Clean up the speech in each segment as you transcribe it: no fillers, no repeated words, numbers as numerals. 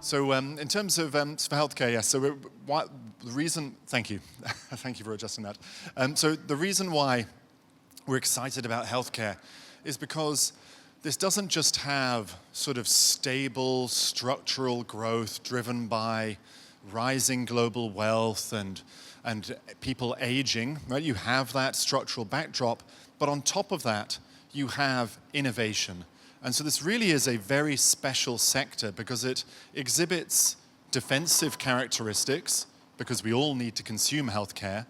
So in terms of for healthcare, yes. So the reason, thank you, thank you for adjusting that. So the reason why we're excited about healthcare is because this doesn't just have sort of stable structural growth driven by rising global wealth and people aging, right? You have that structural backdrop, but on top of that, you have innovation. And so this really is a very special sector because it exhibits defensive characteristics, because we all need to consume healthcare,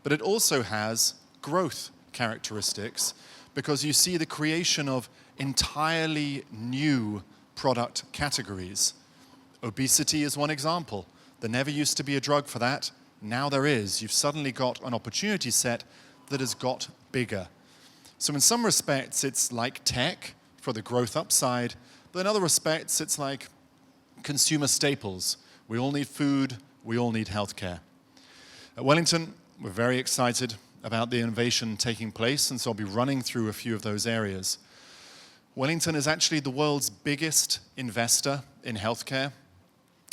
but it also has growth characteristics, because you see the creation of entirely new product categories. Obesity is one example. There never used to be a drug for that. Now there is. You've suddenly got an opportunity set that has got bigger. So in some respects, it's like tech for the growth upside, but in other respects, it's like consumer staples. We all need food, we all need healthcare. At Wellington, we're very excited about the innovation taking place, and so I'll be running through a few of those areas. Wellington is actually the world's biggest investor in healthcare.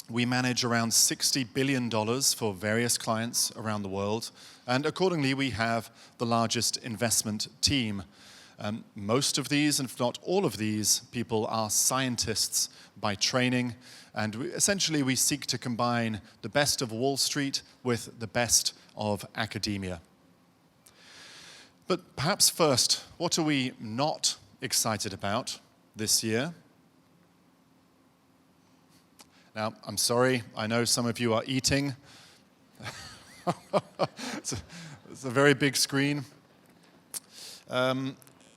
We manage around $60 billion for various clients around the world, and accordingly, we have the largest investment team. Most of these, and if not all of these, people are scientists by training, and essentially we seek to combine the best of Wall Street with the best of academia. But perhaps first, what are we not excited about this year? Now, I'm sorry, I know some of you are eating. It's a very big screen.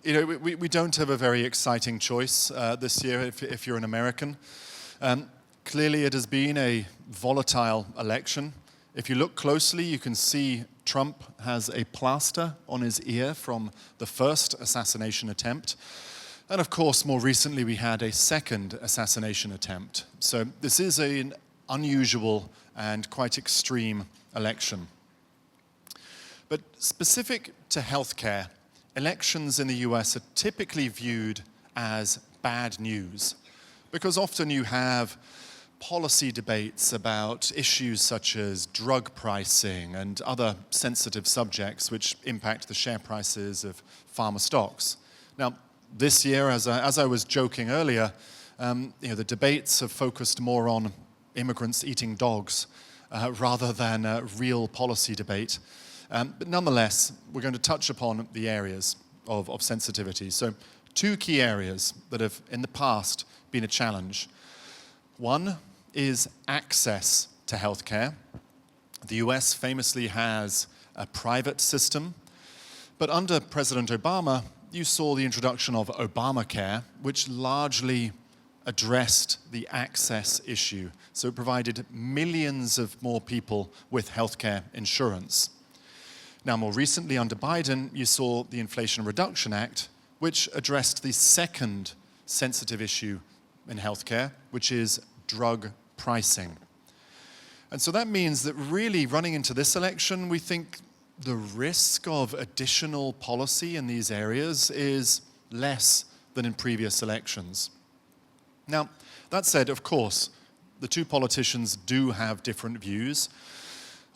We don't have a very exciting choice this year if you're an American. Clearly, it has been a volatile election. If you look closely, you can see Trump has a plaster on his ear from the first assassination attempt. And of course, more recently, we had a second assassination attempt. So this is an unusual and quite extreme election. But specific to healthcare, elections in the US are typically viewed as bad news, because often you have policy debates about issues such as drug pricing and other sensitive subjects which impact the share prices of pharma stocks. Now, this year, as I was joking earlier, the debates have focused more on immigrants eating dogs rather than a real policy debate. But nonetheless, we're going to touch upon the areas of sensitivity. So 2 key areas that have, in the past, been a challenge. One is access to healthcare. The US famously has a private system, but under President Obama, you saw the introduction of Obamacare, which largely addressed the access issue. So it provided millions of more people with healthcare insurance. Now, more recently, under Biden, you saw the Inflation Reduction Act, which addressed the second sensitive issue in healthcare, which is drug pricing. And so that means that really running into this election, we think the risk of additional policy in these areas is less than in previous elections. Now, that said, of course, the 2 politicians do have different views.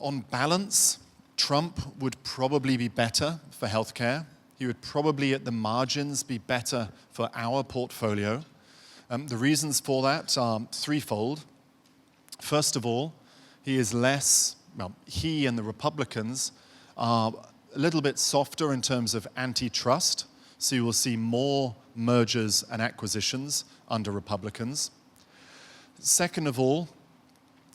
On balance, Trump would probably be better for healthcare. He would probably, at the margins, be better for our portfolio. The reasons for that are threefold. First of all, he and the Republicans are a little bit softer in terms of antitrust, so you will see more mergers and acquisitions under Republicans. Second of all,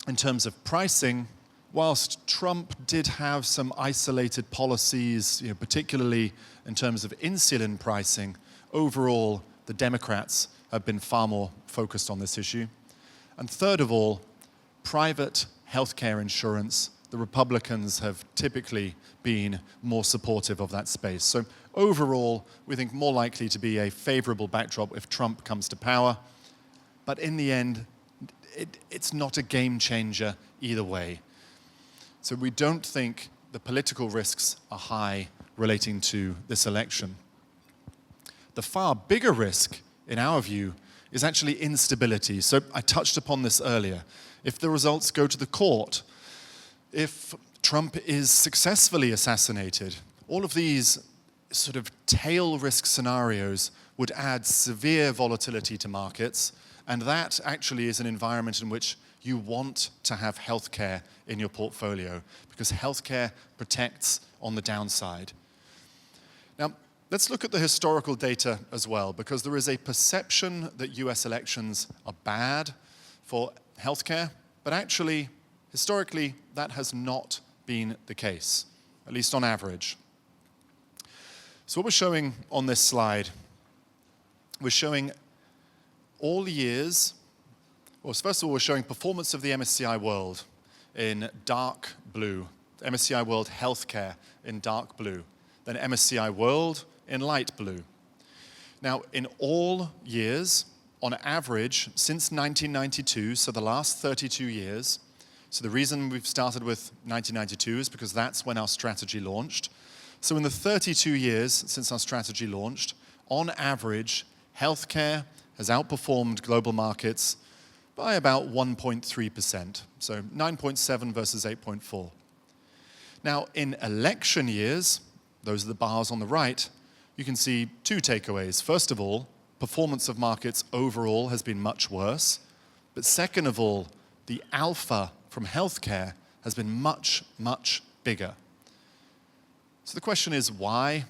in terms of pricing, whilst Trump did have some isolated policies, particularly in terms of insulin pricing, overall, the Democrats have been far more focused on this issue. And third of all, private healthcare insurance, the Republicans have typically been more supportive of that space. So overall, we think more likely to be a favorable backdrop if Trump comes to power. But in the end, it's not a game changer either way. So we don't think the political risks are high relating to this election. The far bigger risk, in our view, is actually instability. So I touched upon this earlier. If the results go to the court, if Trump is successfully assassinated, all of these sort of tail risk scenarios would add severe volatility to markets, and that actually is an environment in which you want to have healthcare in your portfolio, because healthcare protects on the downside. Now, let's look at the historical data as well, because there is a perception that US elections are bad for healthcare, but actually, historically, that has not been the case, at least on average. So what we're showing on this slide, we're showing all years. Well, first of all, we're showing performance of the MSCI World in dark blue, MSCI World Healthcare in dark blue, then MSCI World in light blue. Now, in all years, on average, since 1992, so the last 32 years, so the reason we've started with 1992 is because that's when our strategy launched. So in the 32 years since our strategy launched, on average, healthcare has outperformed global markets by about 1.3%, so 9.7 versus 8.4. Now, in election years, those are the bars on the right, you can see two takeaways. First of all, performance of markets overall has been much worse. But second of all, the alpha from healthcare has been much, much bigger. So the question is why?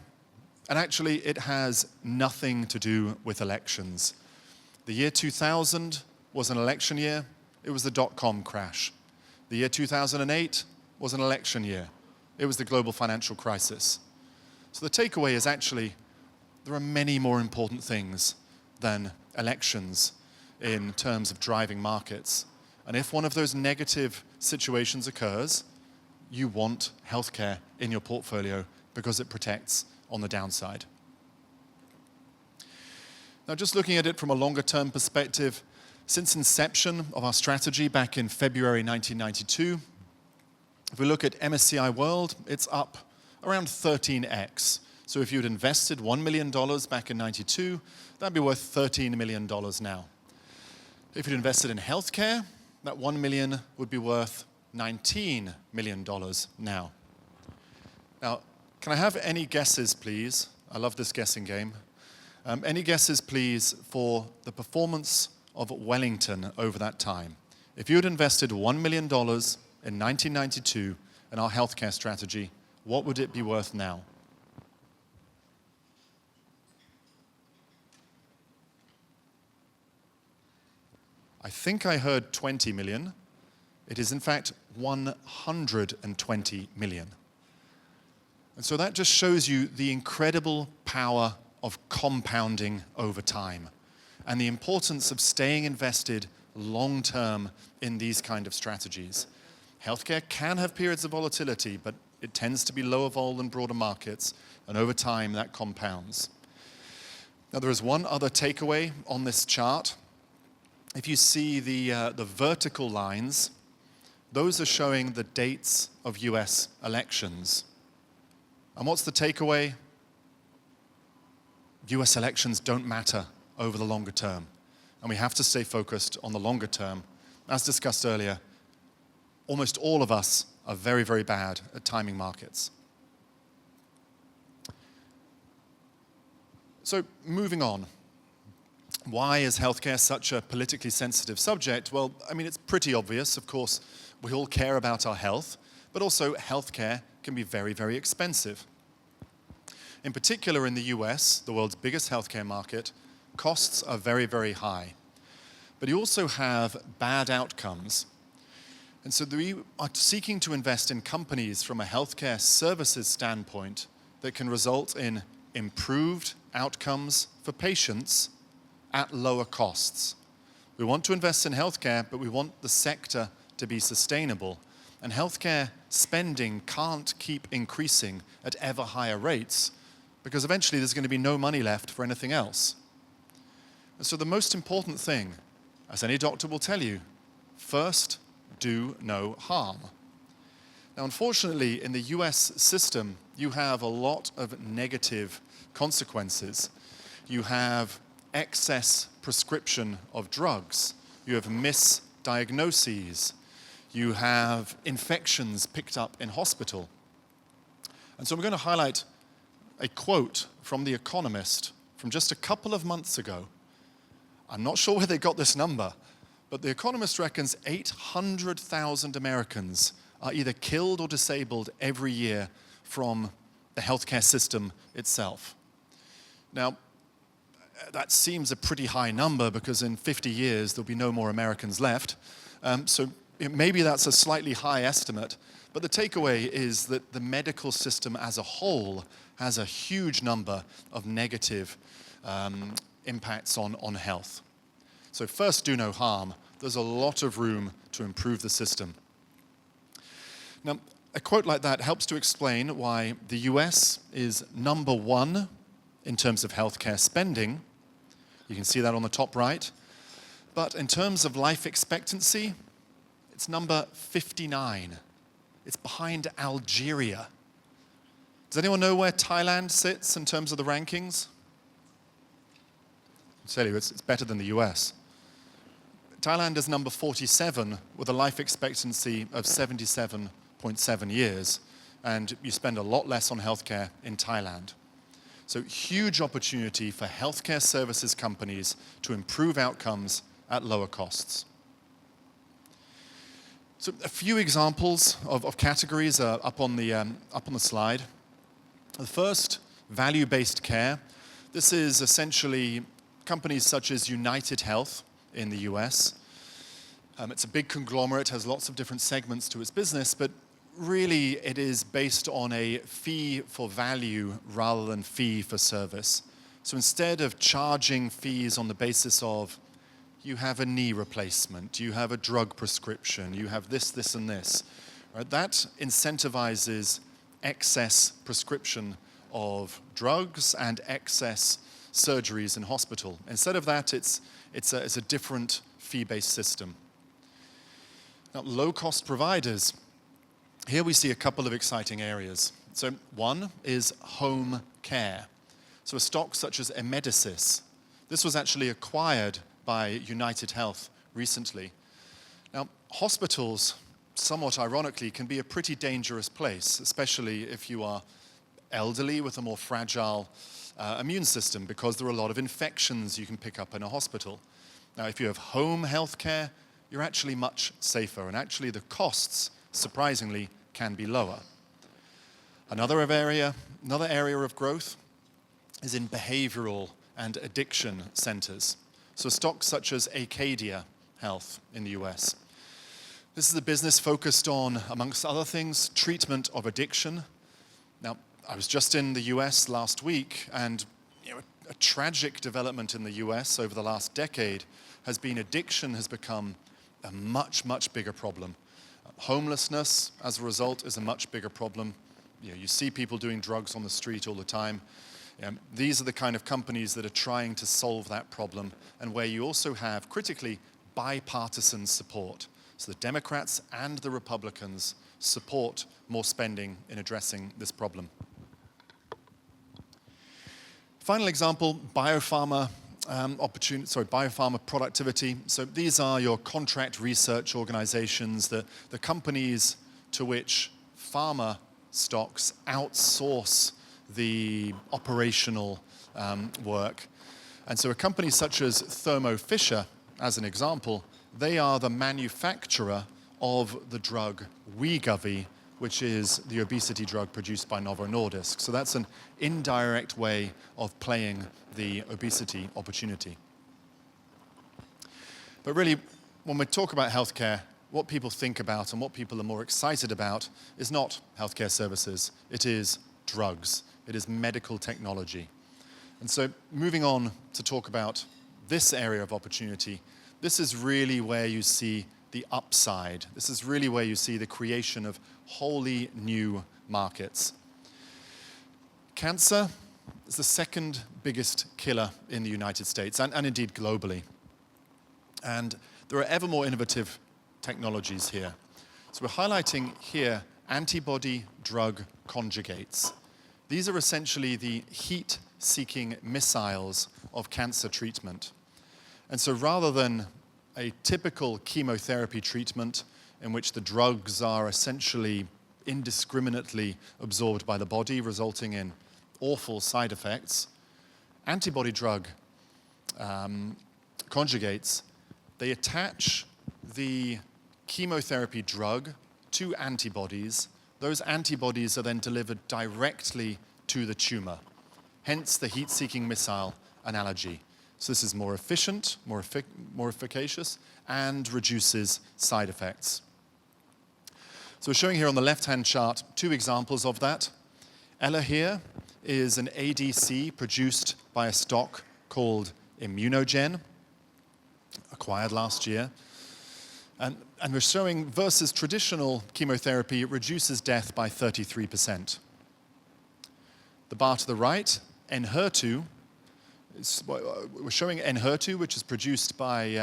And actually, it has nothing to do with elections. The year 2000 was an election year. It was the dot-com crash. The year 2008 was an election year. It was the global financial crisis. So the takeaway is actually there are many more important things than elections in terms of driving markets. And if one of those negative situations occurs, you want healthcare in your portfolio because it protects on the downside. Now, just looking at it from a longer-term perspective, since inception of our strategy back in February 1992, if we look at MSCI World, it's up around 13x. So if you'd invested $1 million back in 92, that'd be worth $13 million now. If you'd invested in healthcare, that $1 million would be worth $19 million now. Now, can I have any guesses, please? I love this guessing game. Any guesses, please, for the performance of Wellington over that time? If you had invested $1 million in 1992 in our healthcare strategy, what would it be worth now? I think I heard 20 million. It is in fact 120 million. And so that just shows you the incredible power of compounding over time and the importance of staying invested long-term in these kind of strategies. Healthcare can have periods of volatility, but it tends to be lower vol than broader markets, and over time that compounds. Now there is one other takeaway on this chart. If you see the vertical lines, those are showing the dates of US elections. And what's the takeaway? US elections don't matter over the longer term, and we have to stay focused on the longer term. As discussed earlier, almost all of us are very, very bad at timing markets. So moving on. Why is healthcare such a politically sensitive subject? Well, I mean, it's pretty obvious. Of course, we all care about our health, but also healthcare can be very, very expensive. In particular, in the US, the world's biggest healthcare market, costs are very, very high. But you also have bad outcomes. And so we are seeking to invest in companies from a healthcare services standpoint that can result in improved outcomes for patients at lower costs. We want to invest in healthcare, but we want the sector to be sustainable. And healthcare spending can't keep increasing at ever higher rates because eventually there's going to be no money left for anything else. And so the most important thing, as any doctor will tell you, first, do no harm. Now, unfortunately, in the US system, you have a lot of negative consequences. You have excess prescription of drugs. You have misdiagnoses. You have infections picked up in hospital. And so I'm going to highlight a quote from The Economist from just a couple of months ago. I'm not sure where they got this number, but The Economist reckons 800,000 Americans are either killed or disabled every year from the healthcare system itself. Now, that seems a pretty high number because in 50 years there'll be no more Americans left. So maybe that's a slightly high estimate, but the takeaway is that the medical system as a whole has a huge number of negative impacts on health. So first, do no harm. There's a lot of room to improve the system. Now, a quote like that helps to explain why the US is number one in terms of healthcare spending. You can see that on the top right. But in terms of life expectancy, it's number 59. It's behind Algeria. Does anyone know where Thailand sits in terms of the rankings? I'll tell you, it's better than the US. Thailand is number 47 with a life expectancy of 77.7 years, and you spend a lot less on healthcare in Thailand. So huge opportunity for healthcare services companies to improve outcomes at lower costs. So a few examples of categories are up on the slide. The first, value-based care. This is essentially companies such as United Health in the US. It's a big conglomerate, has lots of different segments to its business, but really it is based on a fee for value rather than fee for service. So instead of charging fees on the basis of you have a knee replacement, you have a drug prescription, you have this, this, and this, right? That incentivizes excess prescription of drugs and excess surgeries in hospital. Instead of that, it's a different fee-based system. Now, low-cost providers. Here we see a couple of exciting areas. So one is home care. So a stock such as Emedicis. This was actually acquired by United Health recently. Now, hospitals, somewhat ironically, can be a pretty dangerous place, especially if you are elderly with a more fragile immune system, because there are a lot of infections you can pick up in a hospital. Now, if you have home health care, you're actually much safer, and actually the costs, surprisingly, can be lower. Another area of growth is in behavioral and addiction centers. So stocks such as Acadia Health in the US. This is a business focused on, amongst other things, treatment of addiction. Now, I was just in the US last week, and a tragic development in the US over the last decade has been addiction has become a much, much bigger problem. Homelessness, as a result, is a much bigger problem. You see people doing drugs on the street all the time. These are the kind of companies that are trying to solve that problem, and where you also have, critically, bipartisan support. So the Democrats and the Republicans support more spending in addressing this problem. Final example, biopharma biopharma productivity. So these are your contract research organizations, the companies to which pharma stocks outsource the operational work. And so a company such as Thermo Fisher, as an example, they are the manufacturer of the drug Wegovy, which is the obesity drug produced by Novo Nordisk. So that's an indirect way of playing the obesity opportunity. But really, when we talk about healthcare, what people think about and what people are more excited about is not healthcare services, it is drugs, it is medical technology. And so moving on to talk about this area of opportunity, this is really where you see the upside. This is really where you see the creation of wholly new markets. Cancer is the second biggest killer in the United States and indeed globally. And there are ever more innovative technologies here. So we're highlighting here antibody drug conjugates. These are essentially the heat-seeking missiles of cancer treatment. And so rather than a typical chemotherapy treatment in which the drugs are essentially indiscriminately absorbed by the body, resulting in awful side effects, antibody drug conjugates, they attach the chemotherapy drug to antibodies. Those antibodies are then delivered directly to the tumor, hence the heat-seeking missile analogy. So this is more efficient, more efficacious, and reduces side effects. So we're showing here on the left-hand chart 2 examples of that. Ella here is an ADC produced by a stock called Immunogen, acquired last year. And we're showing versus traditional chemotherapy, it reduces death by 33%. The bar to the right, Enhertu, we're showing Enhertu, which is produced by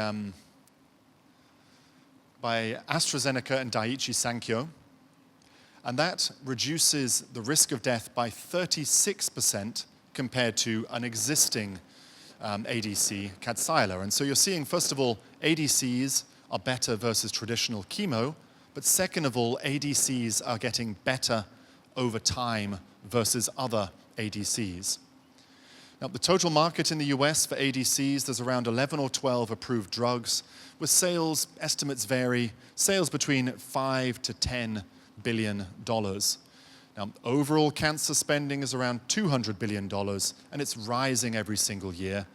AstraZeneca and Daiichi Sankyo, and that reduces the risk of death by 36% compared to an existing ADC, Kadcyla. And so you're seeing, first of all, ADCs are better versus traditional chemo, but second of all, ADCs are getting better over time versus other ADCs. Now, the total market in the US for ADCs, there's around 11 or 12 approved drugs, with sales, estimates vary, sales between $5 to $10 billion. Now, overall cancer spending is around $200 billion, and it's rising every single year.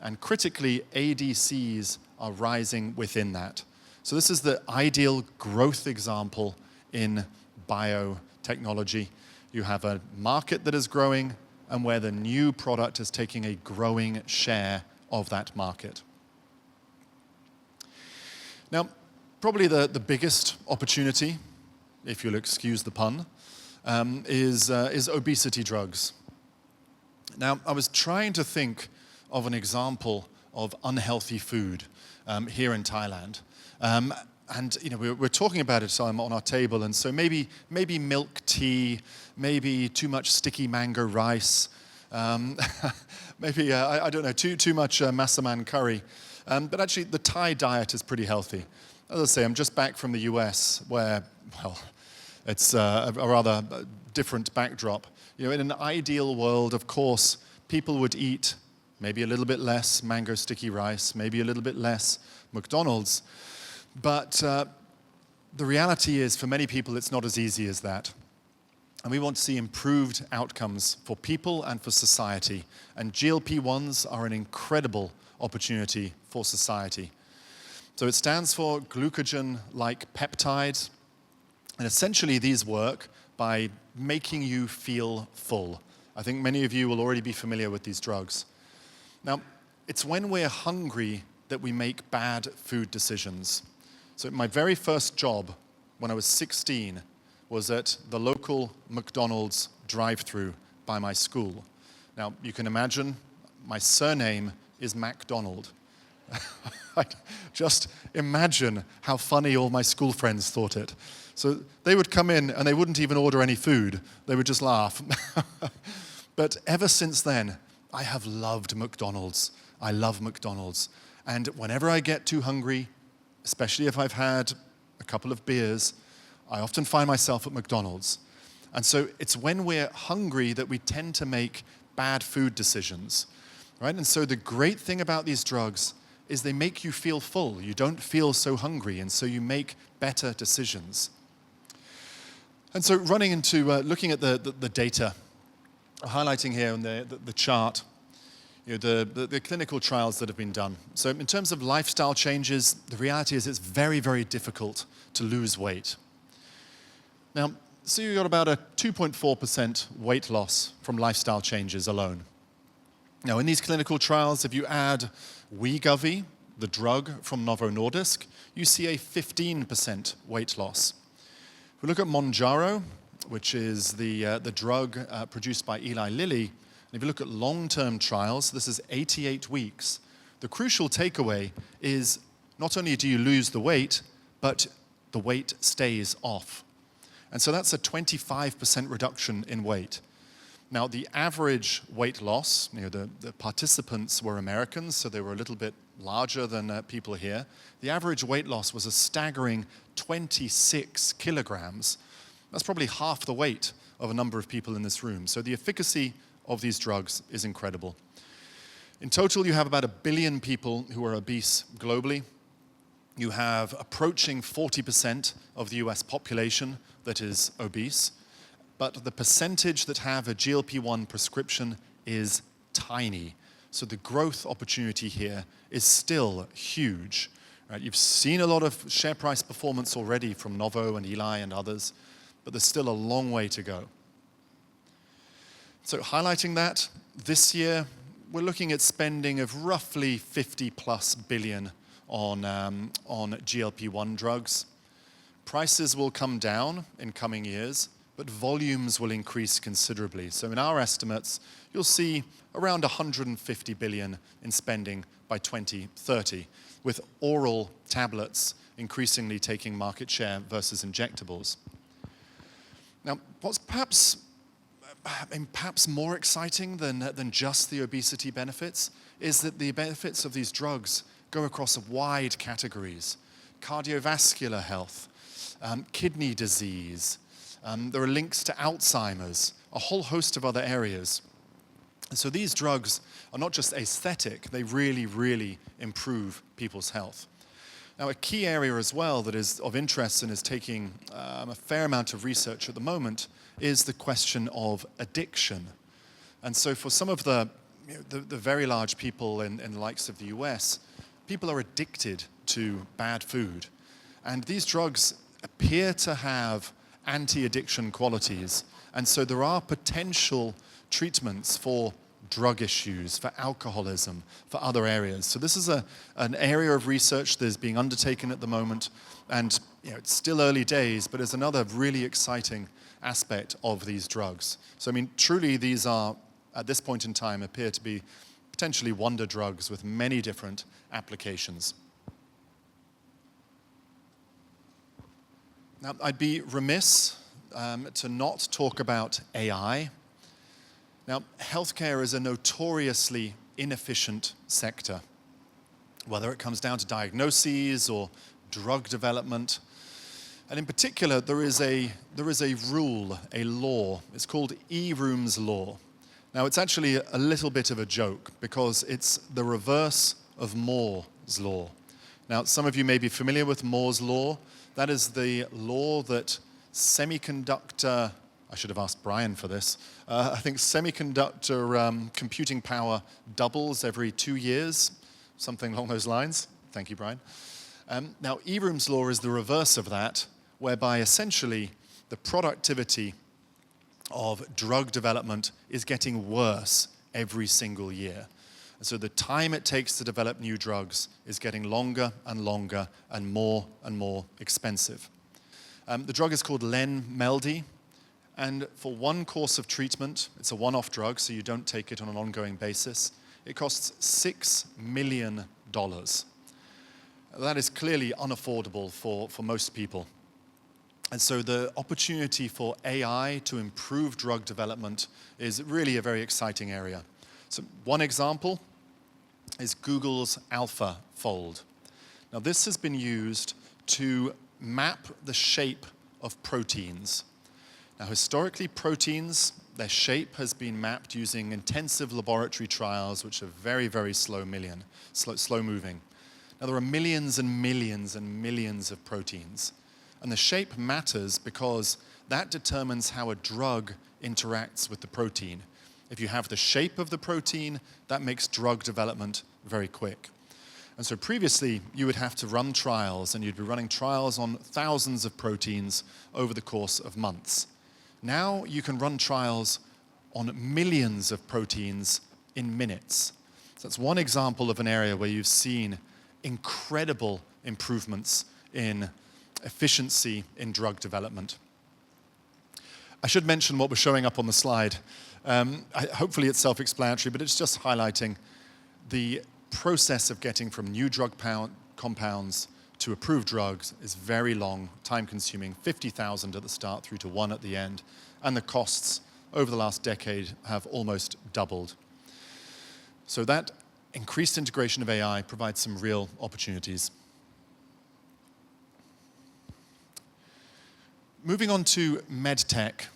And critically, ADCs are rising within that. So this is the ideal growth example in biotechnology. You have a market that is growing, and where the new product is taking a growing share of that market. Now, probably the biggest opportunity, if you'll excuse the pun, is obesity drugs. Now, I was trying to think of an example of unhealthy food here in Thailand. And you know, we're talking about it on our table, and so maybe milk tea, maybe too much sticky mango rice, maybe I don't know, too much massaman curry. But actually, the Thai diet is pretty healthy. As I say, I'm just back from the US, where, well, it's a rather different backdrop. You know, in an ideal world, of course, people would eat maybe a little bit less mango sticky rice, maybe a little bit less McDonald's. But the reality is, for many people, it's not as easy as that. And we want to see improved outcomes for people and for society. And GLP-1s are an incredible opportunity for society. So it stands for glucagon-like peptides. And essentially, these work by making you feel full. I think many of you will already be familiar with these drugs. Now, it's when we're hungry that we make bad food decisions. So my very first job when I was 16 was at the local McDonald's drive-through by my school. Now, you can imagine my surname is MacDonald. Just imagine how funny all my school friends thought it. So they would come in and they wouldn't even order any food. They would just laugh. But ever since then, I have loved McDonald's. I love McDonald's. And whenever I get too hungry, especially if I've had a couple of beers, I often find myself at McDonald's. And so it's when we're hungry that we tend to make bad food decisions, right? And so the great thing about these drugs is they make you feel full. You don't feel so hungry, and so you make better decisions. And so running into, looking at the data, highlighting here on the chart, you know, the clinical trials that have been done. So in terms of lifestyle changes, the reality is it's very, very difficult to lose weight. Now, so you got about a 2.4% weight loss from lifestyle changes alone. Now, in these clinical trials, if you add Wegovy, the drug from Novo Nordisk, you see a 15% weight loss. If we look at Mounjaro, which is the drug produced by Eli Lilly, and if you look at long-term trials, this is 88 weeks. The crucial takeaway is not only do you lose the weight, but the weight stays off. And so that's a 25% reduction in weight. Now, the average weight loss, you know, the participants were Americans, so they were a little bit larger than people here, the average weight loss was a staggering 26 kilograms. That's probably half the weight of a number of people in this room. So the efficacy of these drugs is incredible. In total, you have about 1 billion people who are obese globally. You have approaching 40% of the US population that is obese, but the percentage that have a GLP-1 prescription is tiny. So the growth opportunity here is still huge. Right? You've seen a lot of share price performance already from Novo and Eli and others, but there's still a long way to go. So highlighting that, this year, we're looking at spending of roughly 50 plus billion on GLP-1 drugs. Prices will come down in coming years, but volumes will increase considerably. So in our estimates, you'll see around 150 billion in spending by 2030, with oral tablets increasingly taking market share versus injectables. Now, what's perhaps more exciting than just the obesity benefits is that the benefits of these drugs go across wide categories: cardiovascular health, kidney disease. There are links to Alzheimer's, a whole host of other areas. And so these drugs are not just aesthetic, they really, really improve people's health. Now, a key area as well that is of interest and is taking a fair amount of research at the moment is the question of addiction. And so for some of the very large people in the likes of the US, people are addicted to bad food. And these drugs appear to have anti-addiction qualities. And so there are potential treatments for drug issues, for alcoholism, for other areas. So this is an area of research that is being undertaken at the moment. And it's still early days, but it's another really exciting aspect of these drugs. So I mean, truly these are, at this point in time, appear to be potentially wonder drugs with many different applications. Now, I'd be remiss to not talk about AI. Now, healthcare is a notoriously inefficient sector, whether it comes down to diagnoses or drug development. And in particular, there is a rule, a law. It's called Eroom's Law. Now, it's actually a little bit of a joke because it's the reverse of Moore's Law. Now, some of you may be familiar with Moore's Law. That is the law that semiconductor, I should have asked Brian for this, I think semiconductor computing power doubles every 2 years, something along those lines. Thank you, Brian. Now, Eroom's Law is the reverse of that, whereby essentially the productivity of drug development is getting worse every single year. And so the time it takes to develop new drugs is getting longer and longer and more expensive. The drug is called Len-Meldy, and for one course of treatment, it's a one-off drug, so you don't take it on an ongoing basis, it costs $6 million. That is clearly unaffordable for most people. And so the opportunity for AI to improve drug development is really a very exciting area. So one example is Google's AlphaFold. Now, this has been used to map the shape of proteins. Now, historically, proteins, their shape has been mapped using intensive laboratory trials, which are very, very slow moving. Now, there are millions and millions and millions of proteins. And the shape matters because that determines how a drug interacts with the protein. If you have the shape of the protein, that makes drug development very quick. And so previously, you would have to run trials, and you'd be running trials on thousands of proteins over the course of months. Now you can run trials on millions of proteins in minutes. So that's one example of an area where you've seen incredible improvements in efficiency in drug development. I should mention what was showing up on the slide. Hopefully it's self-explanatory, but it's just highlighting the process of getting from new drug compounds to approved drugs is very long, time-consuming, 50,000 at the start through to 1 at the end, and the costs over the last decade have almost doubled. So that increased integration of AI provides some real opportunities. Moving on to medtech,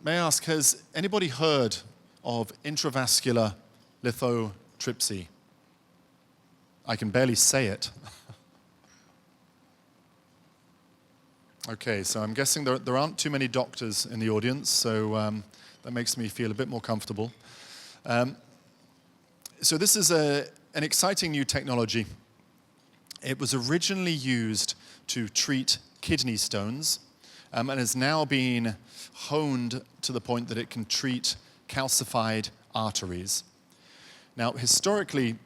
may I ask, has anybody heard of intravascular lithotripsy? I can barely say it. Okay, so I'm guessing there aren't too many doctors in the audience, so that makes me feel a bit more comfortable. So this is an exciting new technology. It was originally used to treat kidney stones, and has now been honed to the point that it can treat calcified arteries. Now, historically,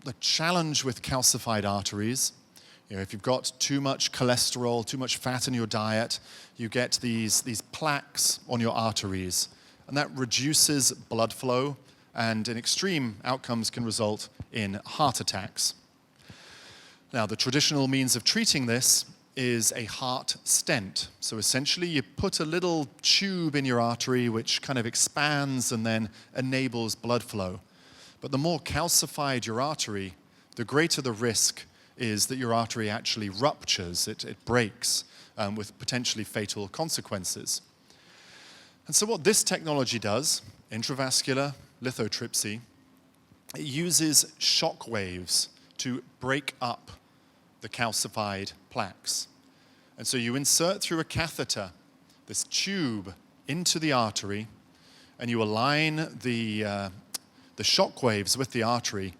the challenge with calcified arteries, if you've got too much cholesterol, too much fat in your diet, you get these plaques on your arteries, and that reduces blood flow, and in extreme outcomes can result in heart attacks. Now, the traditional means of treating this is a heart stent. So essentially, you put a little tube in your artery which kind of expands and then enables blood flow. But the more calcified your artery, the greater the risk is that your artery actually ruptures, it breaks, with potentially fatal consequences. And so what this technology does, intravascular lithotripsy, it uses shock waves to break up the calcified plaques. And so you insert through a catheter this tube into the artery, and you align the shock waves with the artery,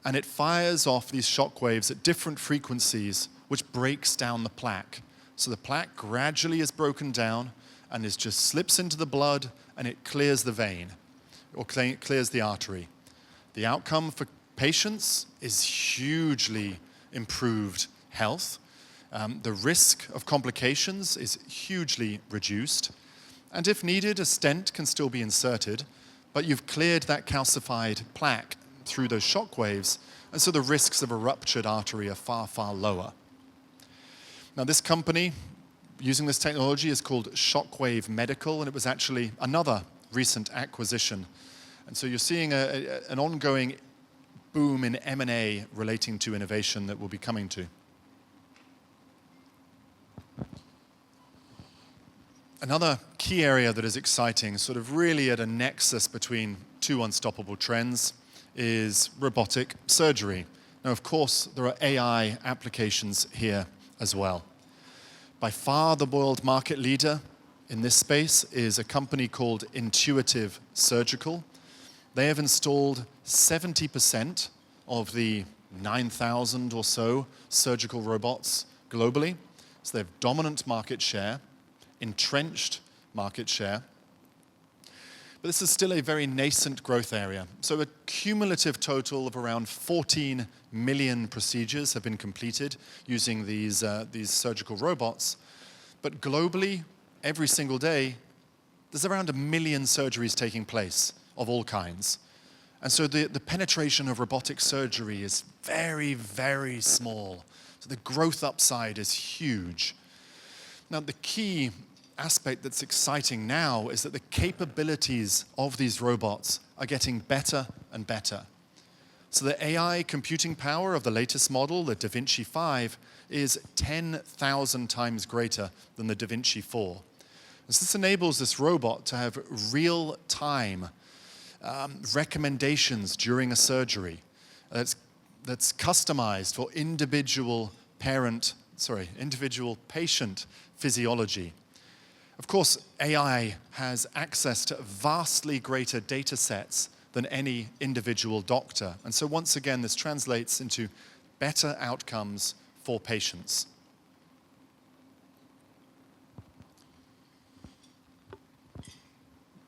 and it fires off these shock waves at different frequencies, which breaks down the plaque. So the plaque gradually is broken down, and it just slips into the blood, and it clears the vein, or clears the artery. The outcome for patients is hugely improved health. The risk of complications is hugely reduced. And if needed, a stent can still be inserted, but you've cleared that calcified plaque through those shock waves, and so the risks of a ruptured artery are far, far lower. Now, this company using this technology is called Shockwave Medical, and it was actually another recent acquisition. And so you're seeing an ongoing boom in M&A relating to innovation that we'll be coming to. Another key area that is exciting, sort of really at a nexus between two unstoppable trends, is robotic surgery. Now, of course, there are AI applications here as well. By far, the world market leader in this space is a company called Intuitive Surgical. They have installed 70% of the 9,000 or so surgical robots globally. So they have dominant market share, entrenched market share. But this is still a very nascent growth area. So a cumulative total of around 14 million procedures have been completed using these surgical robots. But globally, every single day, there's around 1 million surgeries taking place of all kinds. And so the penetration of robotic surgery is very, very small. So the growth upside is huge. Now, the key aspect that's exciting now is that the capabilities of these robots are getting better and better. So the AI computing power of the latest model, the Da Vinci 5, is 10,000 times greater than the Da Vinci 4. And so this enables this robot to have real-time recommendations during a surgery that's customized for individual patient physiology. Of course, AI has access to vastly greater data sets than any individual doctor. And so once again, this translates into better outcomes for patients.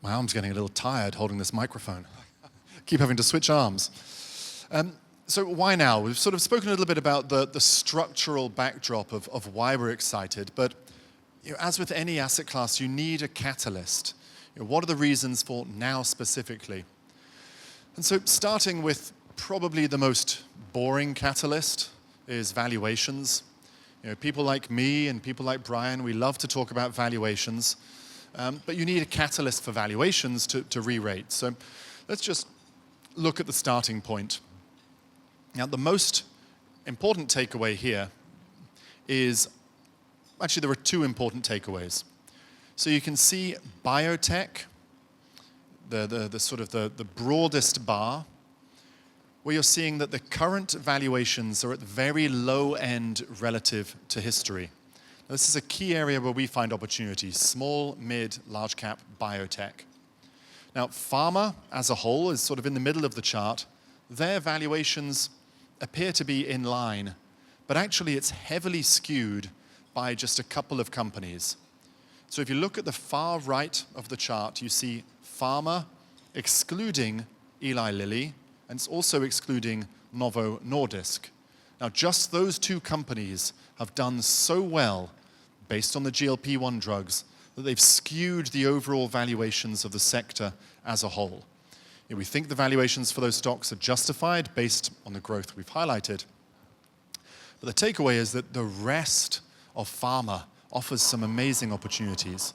My arm's getting a little tired holding this microphone. Keep having to switch arms. So why now? We've sort of spoken a little bit about the structural backdrop of why we're excited, but as with any asset class, you need a catalyst. What are the reasons for now specifically? And so starting with probably the most boring catalyst is valuations. People like me and people like Brian, we love to talk about valuations, but you need a catalyst for valuations to re-rate. So let's just look at the starting point. Now, the most important takeaway here is, actually there are two important takeaways. So you can see biotech, the sort of the broadest bar, where you're seeing that the current valuations are at the very low end relative to history. Now, this is a key area where we find opportunities: small, mid, large cap biotech. Now, pharma as a whole is sort of in the middle of the chart. Their valuations appear to be in line, but actually it's heavily skewed by just a couple of companies. So if you look at the far right of the chart, you see pharma excluding Eli Lilly, and it's also excluding Novo Nordisk. Now, just those two companies have done so well based on the GLP-1 drugs that they've skewed the overall valuations of the sector as a whole. We think the valuations for those stocks are justified based on the growth we've highlighted. But the takeaway is that the rest of pharma offers some amazing opportunities.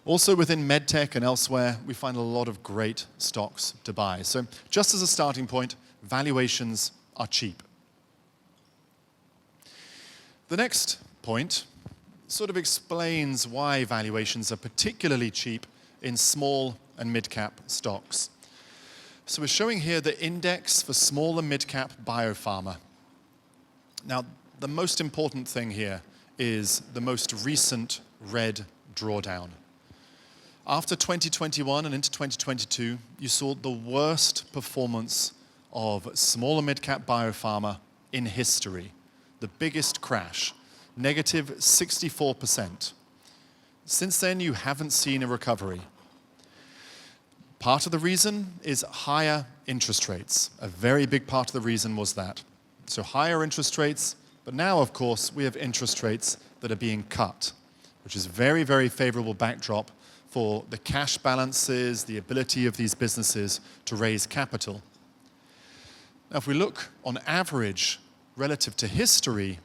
Also within medtech and elsewhere, we find a lot of great stocks to buy. So just as a starting point, valuations are cheap. The next point sort of explains why valuations are particularly cheap in small and mid-cap stocks. So we're showing here the index for small and mid-cap biopharma. Now, the most important thing here is the most recent red drawdown. After 2021 and into 2022, you saw the worst performance of small and mid-cap biopharma in history. The biggest crash, negative 64%. Since then, you haven't seen a recovery. Part of the reason is higher interest rates. A very big part of the reason was that. So higher interest rates, but now, of course, we have interest rates that are being cut, which is a very, very favorable backdrop for the cash balances, the ability of these businesses to raise capital. Now, if we look on average relative to history,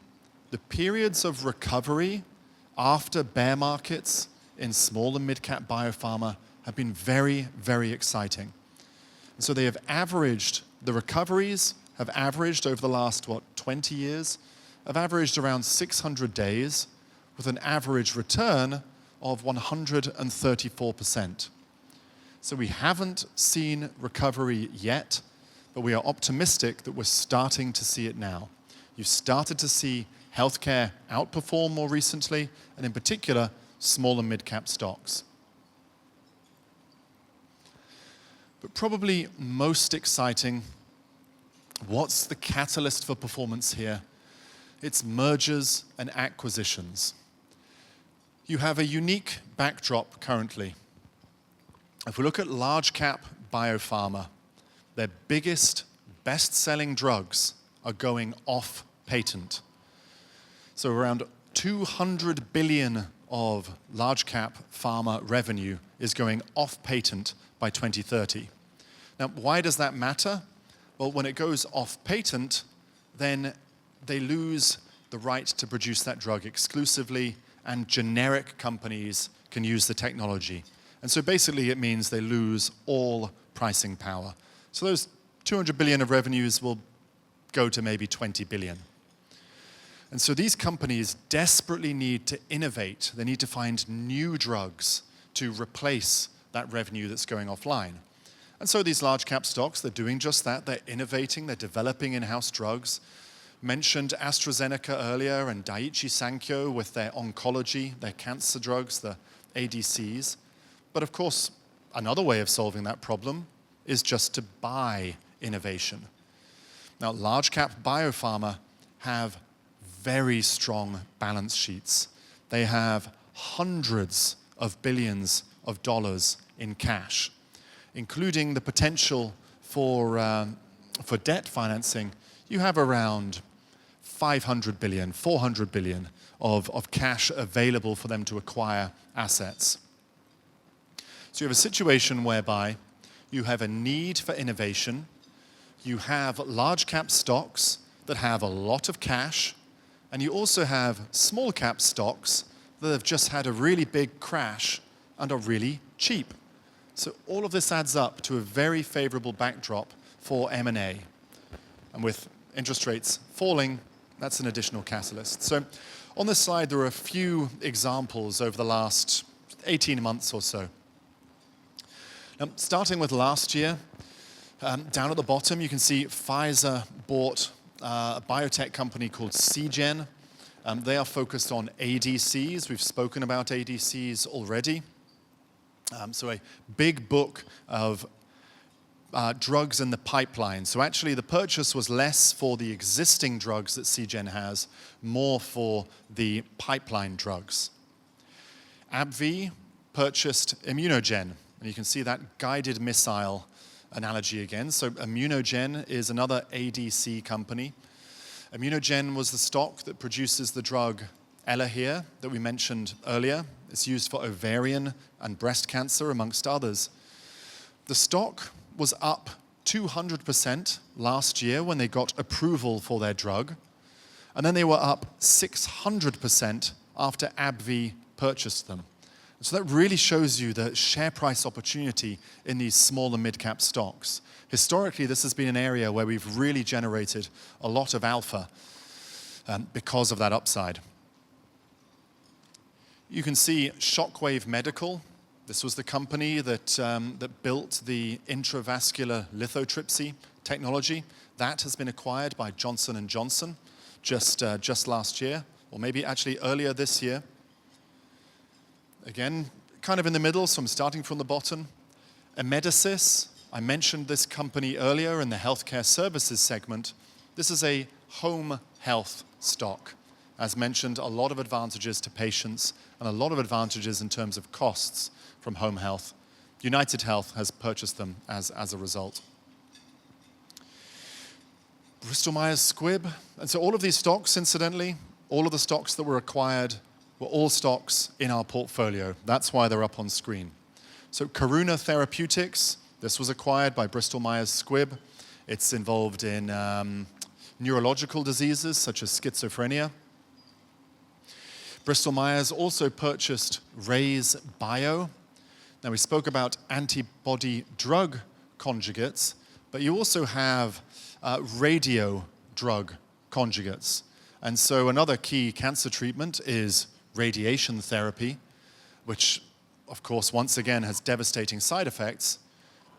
the periods of recovery after bear markets in small and mid-cap biopharma have been very, very exciting. And so they have averaged, the recoveries have averaged over the last, 20 years, have averaged around 600 days with an average return of 134%. So we haven't seen recovery yet, but we are optimistic that we're starting to see it now. You've started to see healthcare outperform more recently, and in particular, small and mid-cap stocks. But probably most exciting, what's the catalyst for performance here? It's mergers and acquisitions. You have a unique backdrop currently. If we look at large cap biopharma, their biggest, best-selling drugs are going off patent. So around 200 billion of large cap pharma revenue is going off patent by 2030. Now, why does that matter? Well, when it goes off patent, then they lose the right to produce that drug exclusively, and generic companies can use the technology. And so basically it means they lose all pricing power. So those 200 billion of revenues will go to maybe 20 billion. And so these companies desperately need to innovate. They need to find new drugs to replace that revenue that's going offline. And so these large cap stocks, they're doing just that. They're innovating, they're developing in-house drugs. Mentioned AstraZeneca earlier and Daiichi Sankyo with their oncology, their cancer drugs, the ADCs. But of course, another way of solving that problem is just to buy innovation. Now, large cap biopharma have very strong balance sheets. They have hundreds of billions of dollars in cash, including the potential for debt financing. You have around 500 billion, 400 billion of cash available for them to acquire assets. So you have a situation whereby you have a need for innovation, you have large cap stocks that have a lot of cash, and you also have small cap stocks that have just had a really big crash and are really cheap. So all of this adds up to a very favorable backdrop for M&A. And with interest rates falling, that's an additional catalyst. So on this slide, there are a few examples over the last 18 months or so. Now, starting with last year, down at the bottom, you can see Pfizer bought a biotech company called Seagen. They are focused on ADCs. We've spoken about ADCs already. So a big book of drugs in the pipeline. So actually the purchase was less for the existing drugs that Seagen has, more for the pipeline drugs. AbbVie purchased ImmunoGen, and you can see that guided missile analogy again. So ImmunoGen is another ADC company. ImmunoGen was the stock that produces the drug Elahere that we mentioned earlier. It's used for ovarian and breast cancer, amongst others. The stock was up 200% last year when they got approval for their drug, and then they were up 600% after AbbVie purchased them. So that really shows you the share price opportunity in these small and mid-cap stocks. Historically, this has been an area where we've really generated a lot of alpha because of that upside. You can see Shockwave Medical. This was the company that built the intravascular lithotripsy technology. That has been acquired by Johnson & Johnson just last year, or maybe actually earlier this year. Again, kind of in the middle, so I'm starting from the bottom. Amedisys, I mentioned this company earlier in the healthcare services segment. This is a home health stock. As mentioned, a lot of advantages to patients and a lot of advantages in terms of costs from home health. United Health has purchased them as a result. Bristol Myers Squibb. And so all of these stocks, incidentally, all of the stocks that were acquired were all stocks in our portfolio. That's why they're up on screen. So Karuna Therapeutics, this was acquired by Bristol Myers Squibb. It's involved in neurological diseases such as schizophrenia. Bristol Myers also purchased Raise Bio. Now, we spoke about antibody drug conjugates, but you also have radio drug conjugates. And so another key cancer treatment is radiation therapy, which, of course, once again has devastating side effects.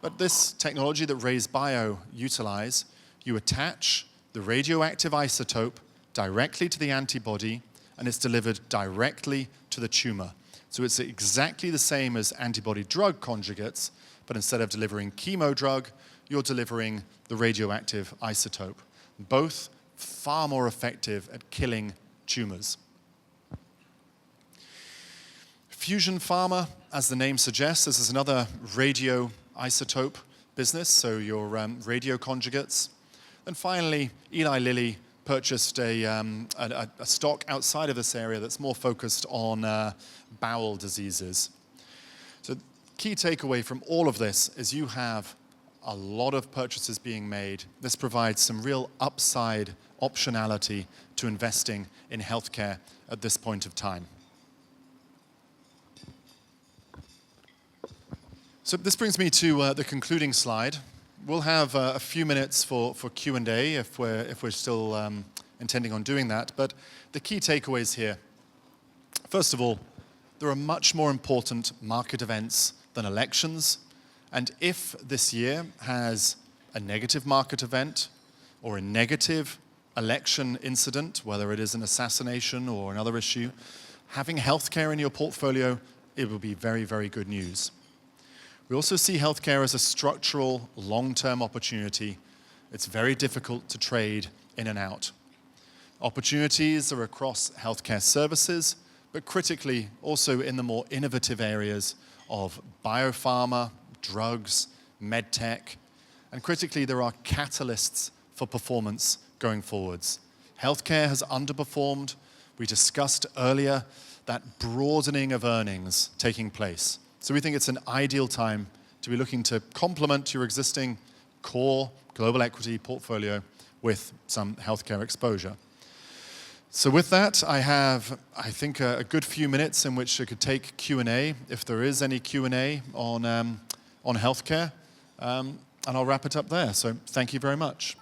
But this technology that Raise Bio utilize, you attach the radioactive isotope directly to the antibody, and it's delivered directly to the tumor. So it's exactly the same as antibody drug conjugates, but instead of delivering chemo drug, you're delivering the radioactive isotope. Both far more effective at killing tumors. Fusion Pharma, as the name suggests, this is another radioisotope business, so your radio conjugates. And finally, Eli Lilly purchased a stock outside of this area that's more focused on bowel diseases. So key takeaway from all of this is you have a lot of purchases being made. This provides some real upside optionality to investing in healthcare at this point of time. So this brings me to the concluding slide. We'll have a few minutes for Q&A if we're still intending on doing that. But the key takeaways here, first of all, there are much more important market events than elections. And if this year has a negative market event or a negative election incident, whether it is an assassination or another issue, having healthcare in your portfolio, it will be very, very good news. We also see healthcare as a structural, long-term opportunity. It's very difficult to trade in and out. Opportunities are across healthcare services, but critically also in the more innovative areas of biopharma, drugs, medtech, and critically there are catalysts for performance going forwards. Healthcare has underperformed. We discussed earlier that broadening of earnings taking place. So we think it's an ideal time to be looking to complement your existing core global equity portfolio with some healthcare exposure. So with that, I have, I think, a good few minutes in which I could take Q&A, if there is any Q&A on healthcare, and I'll wrap it up there. So thank you very much.